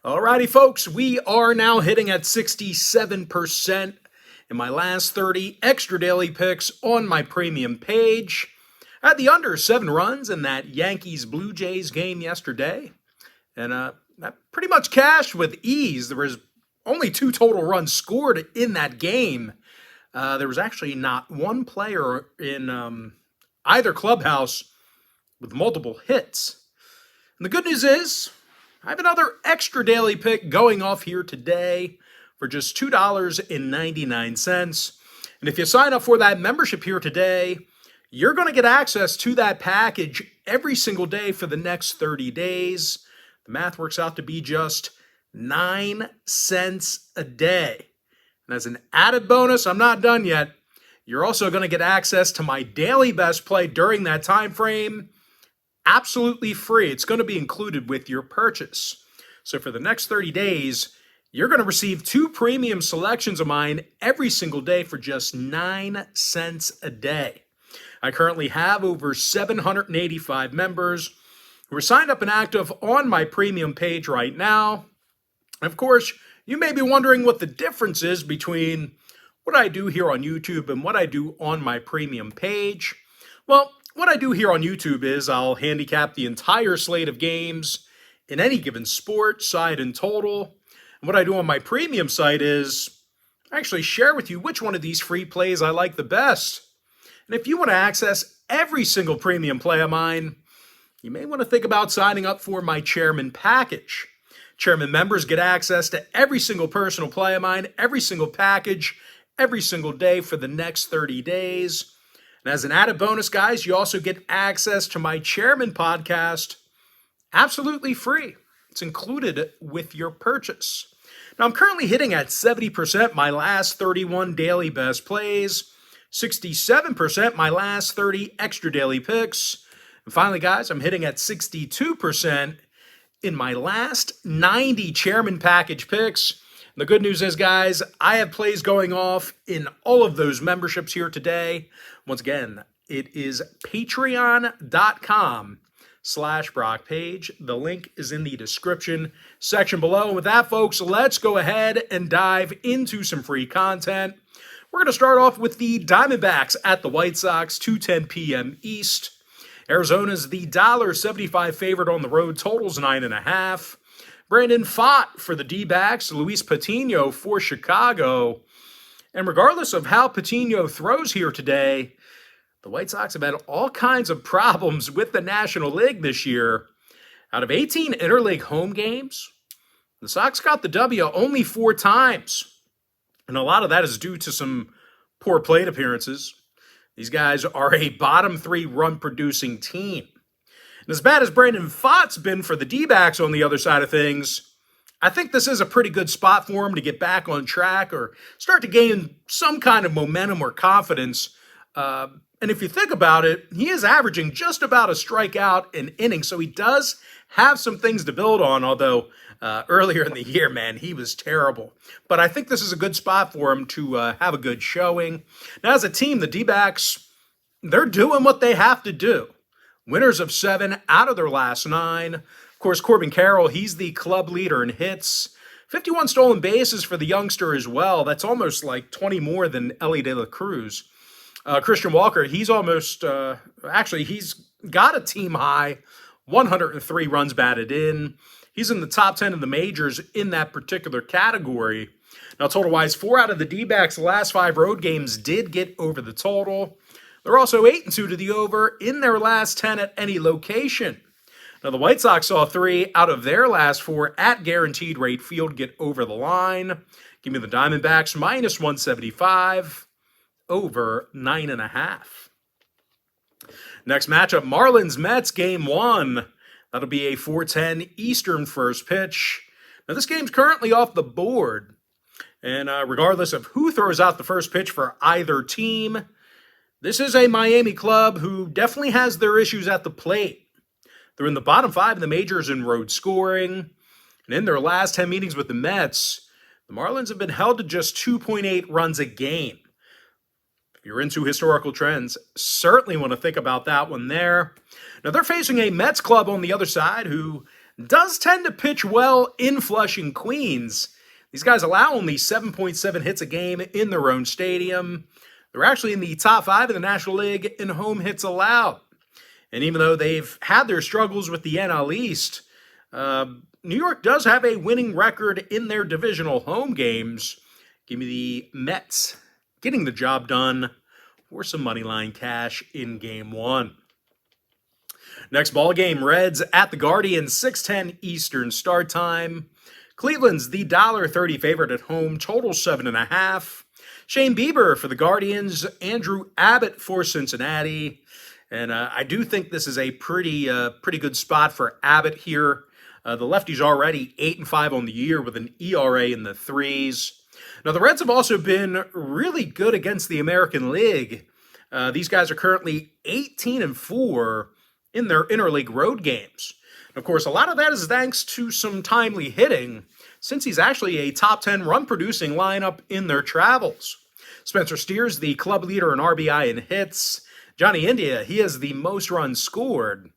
Alrighty, folks, we are now hitting at 67% in my last 30 extra daily picks on my premium page. I had the under 7 runs in that Yankees-Blue Jays game yesterday, and that pretty much cashed with ease. There was only 2 total runs scored in that game. There was actually not one player in either clubhouse with multiple hits. And the good news is, I have another extra daily pick going off here today for just $2.99. And if you sign up for that membership here today, you're going to get access to that package every single day for the next 30 days. The math works out to be just 9 cents a day. And as an added bonus, I'm not done yet. You're also going to get access to my daily best play during that time frame. Absolutely free. It's going to be included with your purchase. So for the next 30 days, you're going to receive 2 premium selections of mine every single day for just 9 cents a day. I currently have over 785 members who are signed up and active on my premium page right now. And of course, you may be wondering what the difference is between what I do here on YouTube and what I do on my premium page. Well, what I do here on YouTube is I'll handicap the entire slate of games in any given sport, side, and total. And what I do on my premium site is I actually share with you which one of these free plays I like the best. And if you want to access every single premium play of mine, you may want to think about signing up for my Chairman package. Chairman members get access to every single personal play of mine, every single package, every single day for the next 30 days. And as an added bonus, guys, you also get access to my Chairman podcast absolutely free. It's included with your purchase. Now, I'm currently hitting at 70% my last 31 daily best plays, 67% my last 30 extra daily picks. And finally, guys, I'm hitting at 62% in my last 90 Chairman package picks. And the good news is, guys, I have plays going off in all of those memberships here today. Once again, it is patreon.com/BrockPage. The link is in the description section below. And with that, folks, let's go ahead and dive into some free content. We're going to start off with the Diamondbacks at the White Sox, 2:10 p.m. East. Arizona's the $1.75 favorite on the road, totals 9.5. Brandon Pfaadt for the D-backs, Luis Patino for Chicago. And regardless of how Patino throws here today, the White Sox have had all kinds of problems with the National League this year. Out of 18 interleague home games, the Sox got the W only 4 times. And a lot of that is due to some poor plate appearances. These guys are a bottom 3 run-producing team. And as bad as Brandon Pfaadt's been for the D-backs on the other side of things, I think this is a pretty good spot for him to get back on track or start to gain some kind of momentum or confidence. And if you think about it, he is averaging just about a strikeout an inning, so he does have some things to build on, although earlier in the year, man, he was terrible. But I think this is a good spot for him to have a good showing. Now, as a team, the D-backs, they're doing what they have to do. Winners of 7 out of their last 9. Of course, Corbin Carroll, he's the club leader in hits. 51 stolen bases for the youngster as well. That's almost like 20 more than Elly De La Cruz. Christian Walker, he's almost, he's got a team high, 103 runs batted in. He's in the top 10 of the majors in that particular category. Now, total-wise, 4 out of the D-backs' last 5 road games did get over the total. They're also 8-2 to the over in their last 10 at any location. Now, the White Sox saw 3 out of their last 4 at guaranteed rate field get over the line. Give me the Diamondbacks minus 175, over 9.5. Next matchup, Marlins-Mets, Game 1. That'll be a 4:10 Eastern first pitch. Now, this game's currently off the board. And regardless of who throws out the first pitch for either team, this is a Miami club who definitely has their issues at the plate. They're in the bottom 5 in the majors in road scoring. And in their last 10 meetings with the Mets, the Marlins have been held to just 2.8 runs a game. If you're into historical trends, certainly want to think about that one there. Now, they're facing a Mets club on the other side who does tend to pitch well in Flushing, Queens. These guys allow only 7.7 hits a game in their own stadium. They're actually in the top 5 of the National League in home hits allowed. And even though they've had their struggles with the NL East, New York does have a winning record in their divisional home games. Give me the Mets getting the job done for some moneyline cash in Game 1. Next ball game, Reds at the Guardians, 6:10 Eastern start time. Cleveland's the $1.30 favorite at home, total 7.5. Shane Bieber for the Guardians, Andrew Abbott for Cincinnati. And I do think this is a pretty good spot for Abbott here. The lefty's already 8-5 on the year with an ERA in the 3s. Now, the Reds have also been really good against the American League. These guys are currently 18-4 in their interleague road games. Of course, a lot of that is thanks to some timely hitting, since he's actually a top 10 run-producing lineup in their travels. Spencer Steer's the club leader in RBI and hits. Johnny India, he has the most runs scored.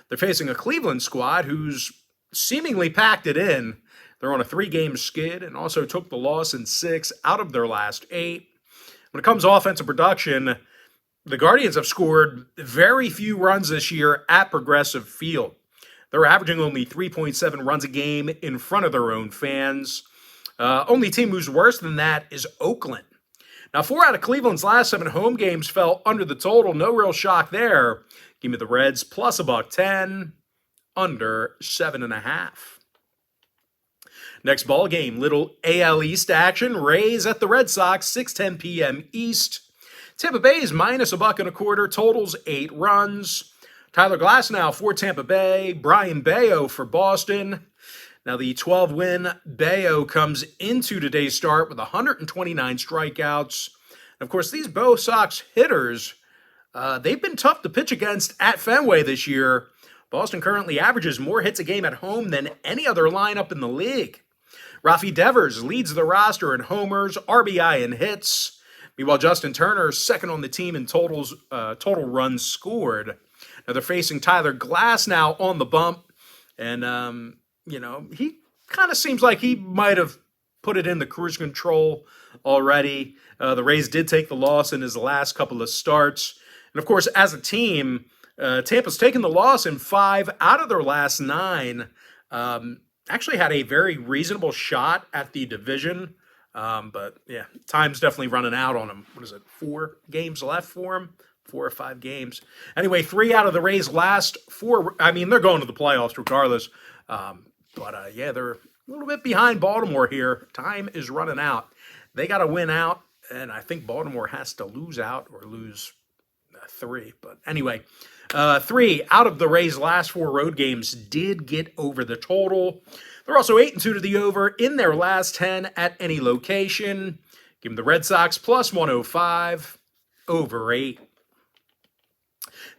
They're facing a Cleveland squad who's seemingly packed it in. They're on a 3-game skid and also took the loss in 6 out of their last 8. When it comes to offensive production, the Guardians have scored very few runs this year at Progressive Field. They're averaging only 3.7 runs a game in front of their own fans. Only team who's worse than that is Oakland. Now, 4 out of Cleveland's last 7 home games fell under the total. No real shock there. Give me the Reds plus $1.10, under 7.5. Next ball game, little AL East action. Rays at the Red Sox, 6:10 p.m. East. Tampa Bay is minus $1.25, totals 8 runs. Tyler Glasnow for Tampa Bay, Brian Bayo for Boston. Now the 12-win Bayo comes into today's start with 129 strikeouts. And of course, these Bo Sox hitters, they've been tough to pitch against at Fenway this year. Boston currently averages more hits a game at home than any other lineup in the league. Rafi Devers leads the roster in homers, RBI, and hits. Meanwhile, Justin Turner second on the team in total runs scored. Now they're facing Tyler Glasnow on the bump, and he kind of seems like he might have put it in the cruise control already. The Rays did take the loss in his last couple of starts, and of course, as a team, Tampa's taken the loss in 5 out of their last 9. Actually had a very reasonable shot at the division. But yeah, time's definitely running out on him. What is it, 4 games left for him? 4 or 5 games. Anyway, 3 out of the Rays' last 4. I mean, they're going to the playoffs regardless. Yeah, they're a little bit behind Baltimore here. Time is running out. They got to win out, and I think Baltimore has to lose out or lose 3. But anyway, 3 out of the Rays' last 4 road games did get over the total. They're also 8-2 to the over in their last 10 at any location. Give them the Red Sox plus 105, over 8.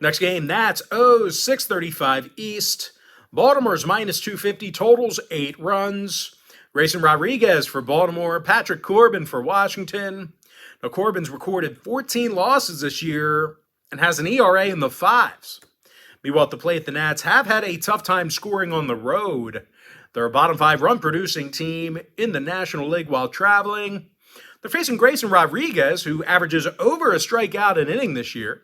Next game, that's O's 6:35 East. Baltimore's minus 250, totals 8 runs. Grayson Rodriguez for Baltimore, Patrick Corbin for Washington. Now, Corbin's recorded 14 losses this year and has an ERA in the 5s. Meanwhile, at the plate, the Nats have had a tough time scoring on the road. They're a bottom 5 run-producing team in the National League while traveling. They're facing Grayson Rodriguez, who averages over a strikeout an inning this year.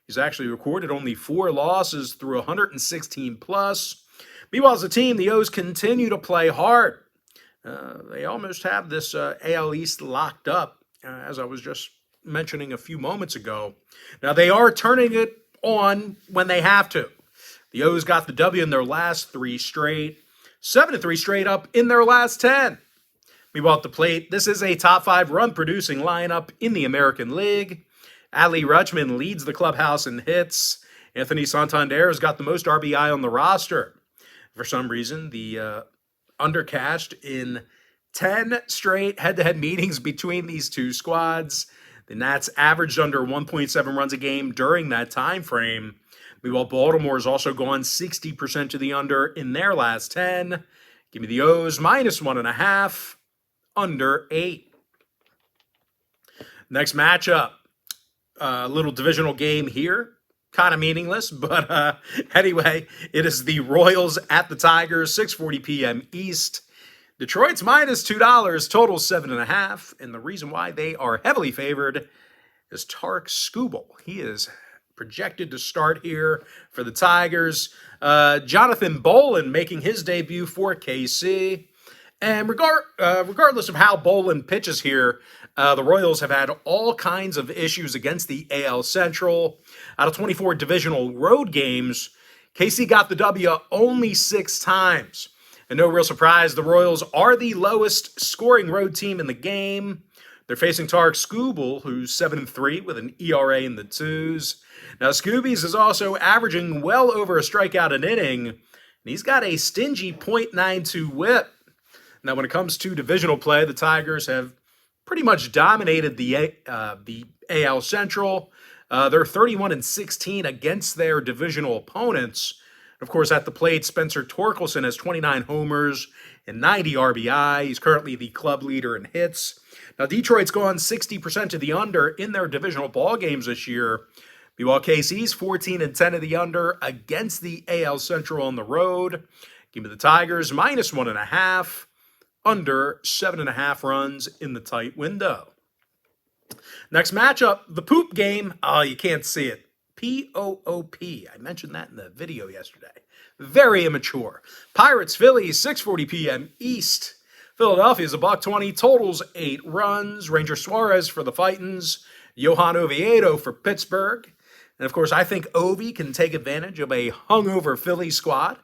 He's actually recorded only 4 losses through 116 plus. Meanwhile, as a team, the O's continue to play hard. They almost have this AL East locked up, as I was just mentioning a few moments ago. Now, they are turning it on when they have to. The O's got the W in their last 3 straight, 7-3 straight up in their last 10. Meanwhile, at the plate, this is a top 5 run-producing lineup in the American League. Adley Rutschman leads the clubhouse in hits. Anthony Santander has got the most RBI on the roster. For some reason, the undercast in 10 straight head-to-head meetings between these two squads. The Nats averaged under 1.7 runs a game during that time frame. Meanwhile, Baltimore has also gone 60% to the under in their last 10. Give me the O's minus 1.5, under 8. Next matchup, a little divisional game here. kind of meaningless, but anyway, it is the Royals at the Tigers, 6:40 p.m. East. Detroit's minus $2, total 7.5, and the reason why they are heavily favored is Tarek Skubal. He is projected to start here for the Tigers. Jonathan Bolin making his debut for KC. And regardless of how Bolin pitches here, the Royals have had all kinds of issues against the AL Central. Out of 24 divisional road games, KC got the W only 6 times. And no real surprise, the Royals are the lowest scoring road team in the game. They're facing Tarek Skubal, who's 7-3 with an ERA in the 2s. Now, Scoobies is also averaging well over a strikeout an inning, and he's got a stingy .92 whip. Now, when it comes to divisional play, the Tigers have pretty much dominated the AL Central. They're 31-16 against their divisional opponents. Of course, at the plate, Spencer Torkelson has 29 homers and 90 RBI. He's currently the club leader in hits. Now, Detroit's gone 60% to the under in their divisional ball games this year. Meanwhile, KC's 14-10 to the under against the AL Central on the road. Give me the Tigers minus 1.5, under 7.5 runs in the tight window. Next matchup, the poop game. Oh, you can't see it. P-O-O-P. I mentioned that in the video yesterday. Very immature. Pirates, Phillies, 6:40 p.m. East. Philadelphia's $1.20, totals 8 runs. Ranger Suarez for the Fightins. Johan Oviedo for Pittsburgh. And, of course, I think Ovi can take advantage of a hungover Philly squad.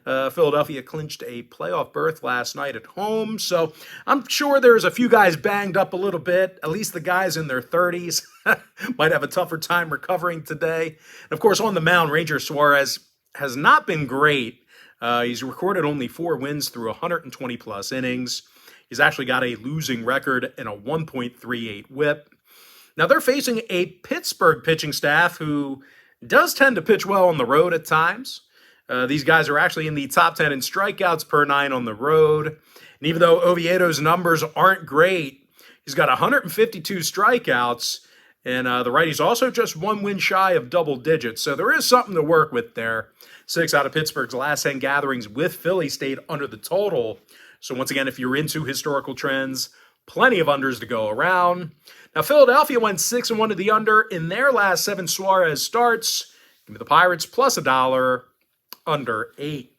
Philadelphia clinched a playoff berth last night at home, so I'm sure there's a few guys banged up a little bit. At least the guys in their 30s might have a tougher time recovering today. And, of course, on the mound, Ranger Suarez has not been great. He's recorded only 4 wins through 120-plus innings. He's actually got a losing record and a 1.38 whip. Now, they're facing a Pittsburgh pitching staff who does tend to pitch well on the road at times. These guys are actually in the top 10 in strikeouts per 9 on the road. And even though Oviedo's numbers aren't great, he's got 152 strikeouts, and the righty's also just 1 win shy of double digits. So there is something to work with there. 6 out of Pittsburgh's last 10 gatherings with Philly stayed under the total. So once again, if you're into historical trends, plenty of unders to go around. Now, Philadelphia went 6-1 to the under in their last 7 Suarez starts. Give me the Pirates plus $1, under 8.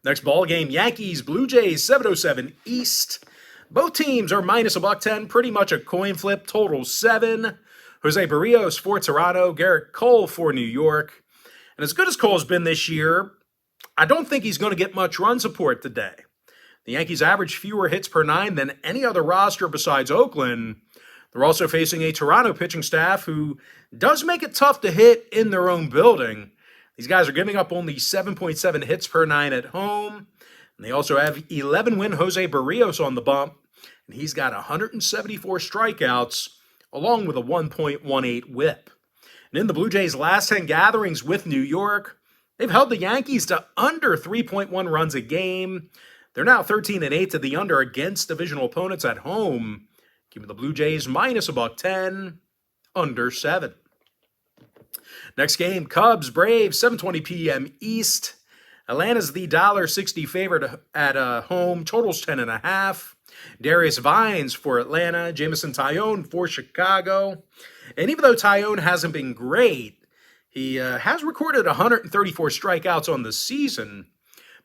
Next ball game, Yankees, Blue Jays, 7:07 East. Both teams are minus $1.10, pretty much a coin flip, total 7. Jose Barrios for Toronto, Garrett Cole for New York. And as good as Cole's been this year, I don't think he's going to get much run support today. The Yankees average fewer hits per 9 than any other roster besides Oakland. They're also facing a Toronto pitching staff who does make it tough to hit in their own building. These guys are giving up only 7.7 hits per 9 at home. And they also have 11-win Jose Barrios on the bump. And he's got 174 strikeouts, along with a 1.18 whip. And in the Blue Jays' last 10 gatherings with New York, they've held the Yankees to under 3.1 runs a game. They're now 13-8 to the under against divisional opponents at home. Give me the Blue Jays minus $1.10, under 7. Next game, Cubs, Braves, 7:20 p.m. East. Atlanta's the $1.60 favorite at home. Totals 10.5. Darius Vines for Atlanta. Jameson Taillon for Chicago. And even though Taillon hasn't been great, he has recorded 134 strikeouts on the season.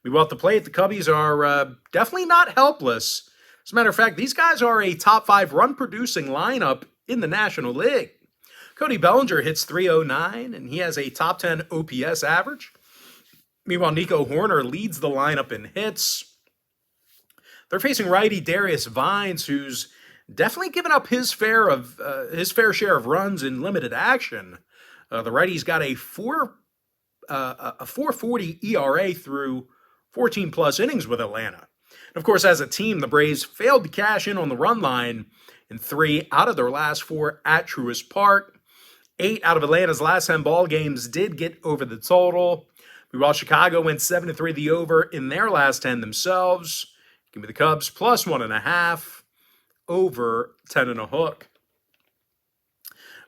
Meanwhile, at the plate, the Cubbies are definitely not helpless. As a matter of fact, these guys are a top 5 run-producing lineup in the National League. Cody Bellinger hits .309, and he has a top 10 OPS average. Meanwhile, Nico Horner leads the lineup in hits. They're facing righty Darius Vines, who's definitely given up his fair share of runs in limited action. The righty's got a 4.40 ERA through 14-plus innings with Atlanta. And of course, as a team, the Braves failed to cash in on the run line in 3 out of their last 4 at Truist Park. 8 out of Atlanta's last 10 ball games did get over the total. Meanwhile, Chicago went 7-3 the over in their last 10 themselves. Give me the Cubs plus 1.5, over 10.5.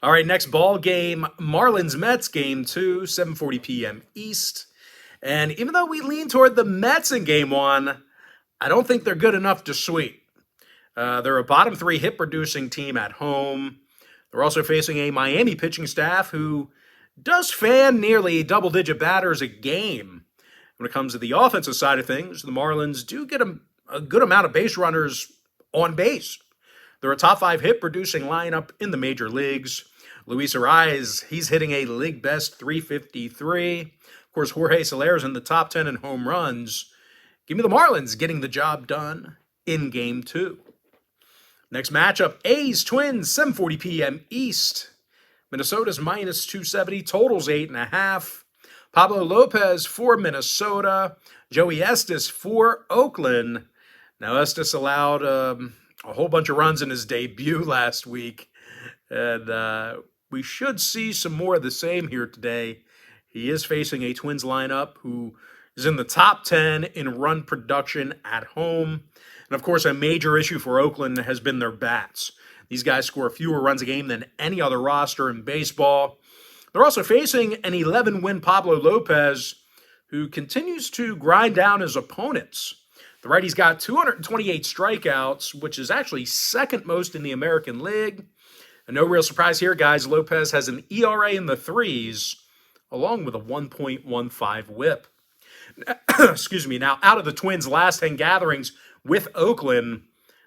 All right, next ball game, Marlins-Mets game 2, 7:40 p.m. East. And even though we lean toward the Mets in game 1, I don't think they're good enough to sweep. They're a bottom 3 hit-producing team at home. They're also facing a Miami pitching staff who does fan nearly double-digit batters a game. When it comes to the offensive side of things, the Marlins do get a good amount of base runners on base. They're a top 5 hit-producing lineup in the major leagues. Luis Ariz, he's hitting a league-best 353. Of course, Jorge Soler's in the top 10 in home runs. Give me the Marlins getting the job done in Game 2. Next matchup, A's Twins, 7:40 p.m. East. Minnesota's minus 270, totals 8.5. Pablo Lopez for Minnesota. Joey Estes for Oakland. Now, Estes allowed a whole bunch of runs in his debut last week, and we should see some more of the same here today. He is facing a Twins lineup who is in the top 10 in run production at home. And, of course, a major issue for Oakland has been their bats. These guys score fewer runs a game than any other roster in baseball. They're also facing an 11-win Pablo Lopez, who continues to grind down his opponents. The righty's got 228 strikeouts, which is actually second most in the American League. And no real surprise here, guys. Lopez has an ERA in the 3s, along with a 1.15 whip. Excuse me. Now, out of the Twins' last 10 gatherings with Oakland,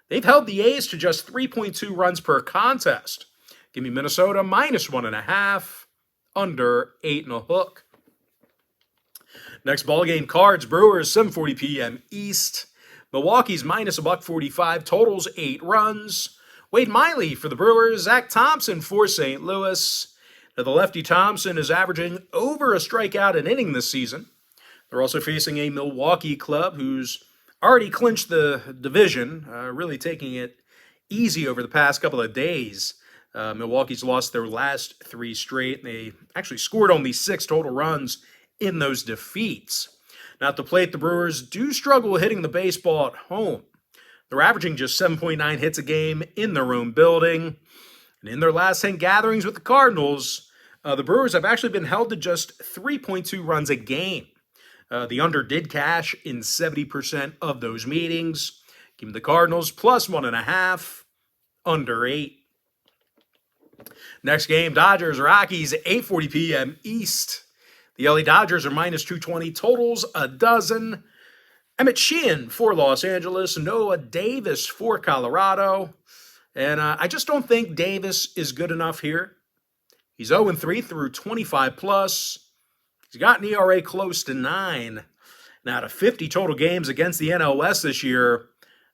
they've held the A's to just 3.2 runs per contest. Give me Minnesota minus 1.5, under 8.5. Next ball game, Cards, Brewers, 7:40 p.m. East. Milwaukee's minus $1.45, totals 8 runs. Wade Miley for the Brewers, Zach Thompson for St. Louis. Now, the lefty Thompson is averaging over a strikeout an inning this season. They're also facing a Milwaukee club who's already clinched the division, really taking it easy over the past couple of days. Milwaukee's lost their last 3 straight. They actually scored only 6 total runs in those defeats. Now, at the plate, the Brewers do struggle hitting the baseball at home. They're averaging just 7.9 hits a game in their own building. And in their last 10 gatherings with the Cardinals, the Brewers have actually been held to just 3.2 runs a game. The under did cash in 70% of those meetings. Give me the Cardinals plus 1.5, under 8. Next game, Dodgers, Rockies, 8:40 p.m. East. The LA Dodgers are minus 220, totals a dozen. Emmett Sheehan for Los Angeles, Noah Davis for Colorado. And I just don't think Davis is good enough here. He's 0-3 through 25 plus. He's got an ERA close to 9. Now, out of 50 total games against the NL West this year,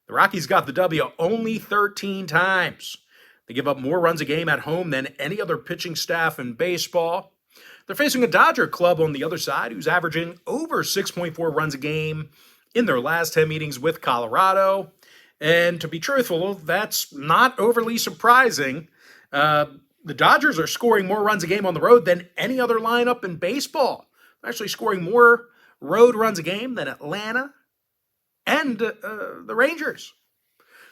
the Rockies got the W only 13 times. They give up more runs a game at home than any other pitching staff in baseball. They're facing a Dodger club on the other side who's averaging over 6.4 runs a game in their last 10 meetings with Colorado. And to be truthful, that's not overly surprising. The Dodgers are scoring more runs a game on the road than any other lineup in baseball. They're actually scoring more road runs a game than Atlanta and the Rangers.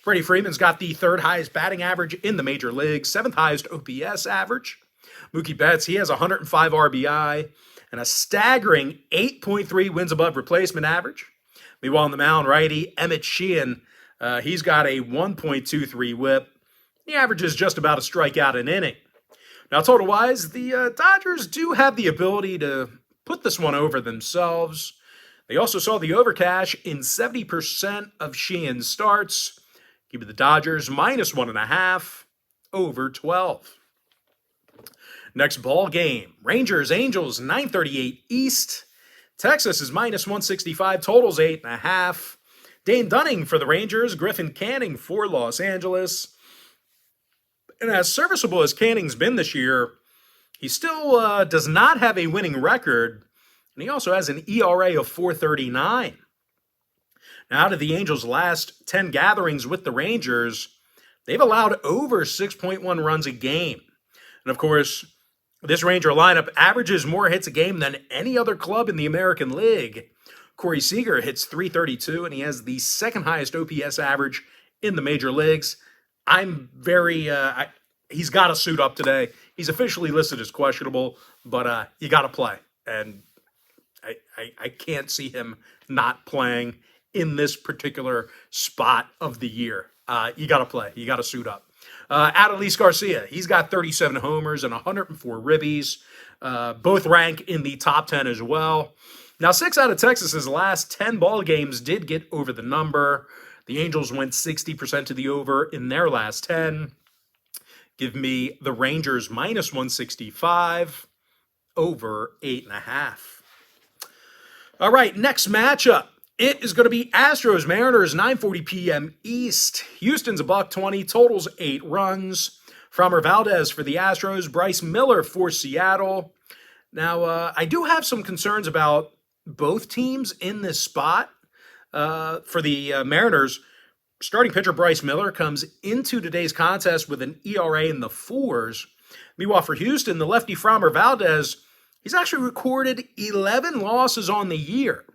Freddie Freeman's got the 3rd highest batting average in the major leagues, 7th highest OPS average. Mookie Betts, he has 105 RBI and a staggering 8.3 wins above replacement average. Meanwhile, on the mound, righty Emmett Sheehan, he's got a 1.23 whip. He averages just about a strikeout an inning. Now, total-wise, the Dodgers do have the ability to put this one over themselves. They also saw the overcash in 70% of Sheehan's starts. Give me the Dodgers minus 1.5, over 12. Next ball game, Rangers, Angels, 9:38 East. Texas is minus 165, totals 8.5. Dane Dunning for the Rangers, Griffin Canning for Los Angeles. And as serviceable as Canning's been this year, he still does not have a winning record, and he also has an ERA of 4.39. Now, out of the Angels' last 10 gatherings with the Rangers, they've allowed over 6.1 runs a game. And of course, this Ranger lineup averages more hits a game than any other club in the American League. Corey Seager hits 332, and he has the 2nd highest OPS average in the major leagues. I'm very, he's got to suit up today. He's officially listed as questionable, but you got to play. And I can't see him not playing in this particular spot of the year. You got to play. You got to suit up. Adolis Garcia, he's got 37 homers and 104 ribbies. Both rank in the top 10 as well. Now, 6 out of Texas's last 10 ball games did get over the number. The Angels went 60% to the over in their last 10. Give me the Rangers minus 165, over 8.5. All right, next matchup. It is going to be Astros Mariners, 9:40 p.m. East. Houston's $1.20, totals 8 runs. Framber Valdez for the Astros, Bryce Miller for Seattle. Now, I do have some concerns about both teams in this spot. For the Mariners, starting pitcher Bryce Miller comes into today's contest with an ERA in the 4s. Meanwhile, for Houston, the lefty Framber Valdez, he's actually recorded 11 losses on the year.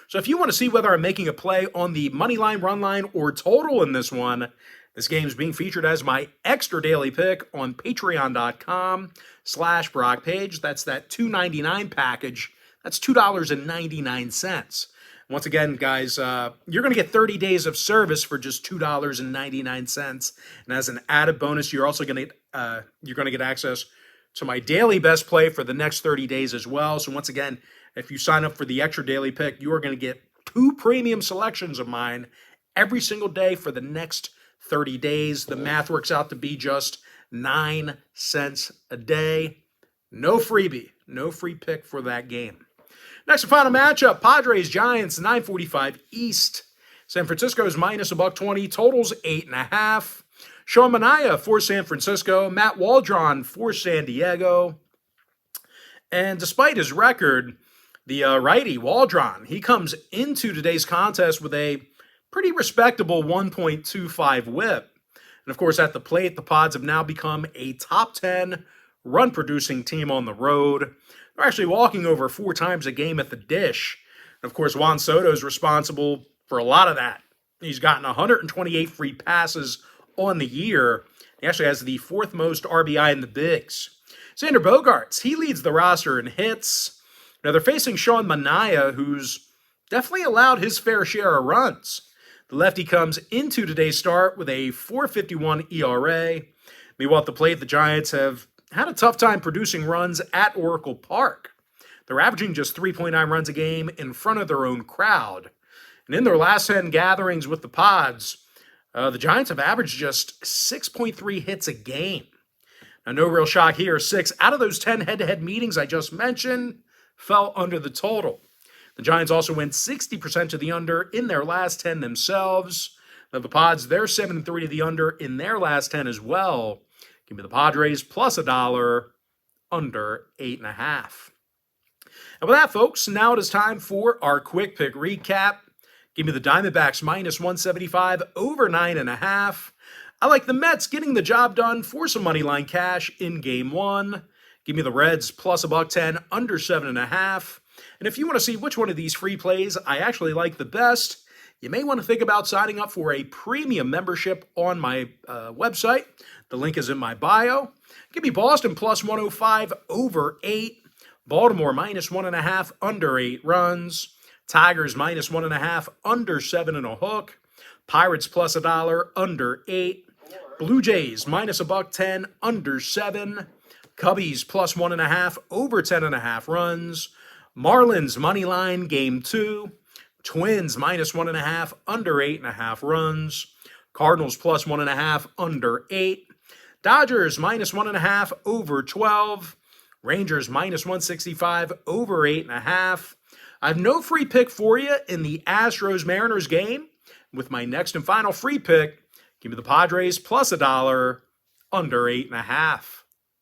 So if you want to see whether I'm making a play on the money line, run line, or total in this one, this game is being featured as my extra daily pick on patreon.com/Brock Page. That's that $2.99 package. That's $2.99. Once again, guys, you're going to get 30 days of service for just $2.99. And as an added bonus, you're also going to get access to my daily best play for the next 30 days as well. So once again, if you sign up for the extra daily pick, you are going to get 2 premium selections of mine every single day for the next 30 days. The math works out to be just 9 cents a day. No freebie, no free pick for that game. Next and final matchup, Padres Giants, 9:45 East. San Francisco's minus $1.20, totals 8.5. Sean Manaea for San Francisco, Matt Waldron for San Diego. And despite his record, the righty, Waldron, he comes into today's contest with a pretty respectable 1.25 whip. And of course, at the plate, the Pods have now become a top 10 run-producing team on the road. They're actually walking over 4 times a game at the dish. And of course, Juan Soto is responsible for a lot of that. He's gotten 128 free passes on the year. He actually has the 4th most RBI in the bigs. Xander Bogaerts, he leads the roster in hits. Now, they're facing Sean Manaea, who's definitely allowed his fair share of runs. The lefty comes into today's start with a 4.51 ERA. Meanwhile, at the plate, the Giants have had a tough time producing runs at Oracle Park. They're averaging just 3.9 runs a game in front of their own crowd. And in their last 10 gatherings with the Pods, the Giants have averaged just 6.3 hits a game. Now, no real shock here. 6 out of those 10 head-to-head meetings I just mentioned fell under the total. The Giants also went 60% to the under in their last 10 themselves. Now, the Pods, they're 7-3 to the under in their last 10 as well. Give me the Padres plus $1, under 8.5. And with that, folks, now it is time for our quick pick recap. Give me the Diamondbacks minus 175, over 9.5. I like the Mets getting the job done for some money line cash in Game 1. Give me the Reds plus $1.10, under 7.5. And if you want to see which one of these free plays I actually like the best, you may want to think about signing up for a premium membership on my website. The link is in my bio. Give me Boston plus 105, over 8. Baltimore minus 1.5, under 8 runs. Tigers minus 1.5, under 7.5. Pirates plus $1, under 8. Blue Jays minus $1.10, under 7. Cubbies plus 1.5, over 10.5 runs. Marlins money line, Game 2. Twins minus 1.5, under 8.5 runs. Cardinals plus 1.5, under 8. Dodgers minus 1.5, over 12. Rangers minus 165, over 8.5. I have no free pick for you in the Astros-Mariners game. With my next and final free pick, give me the Padres plus $1, under 8.5.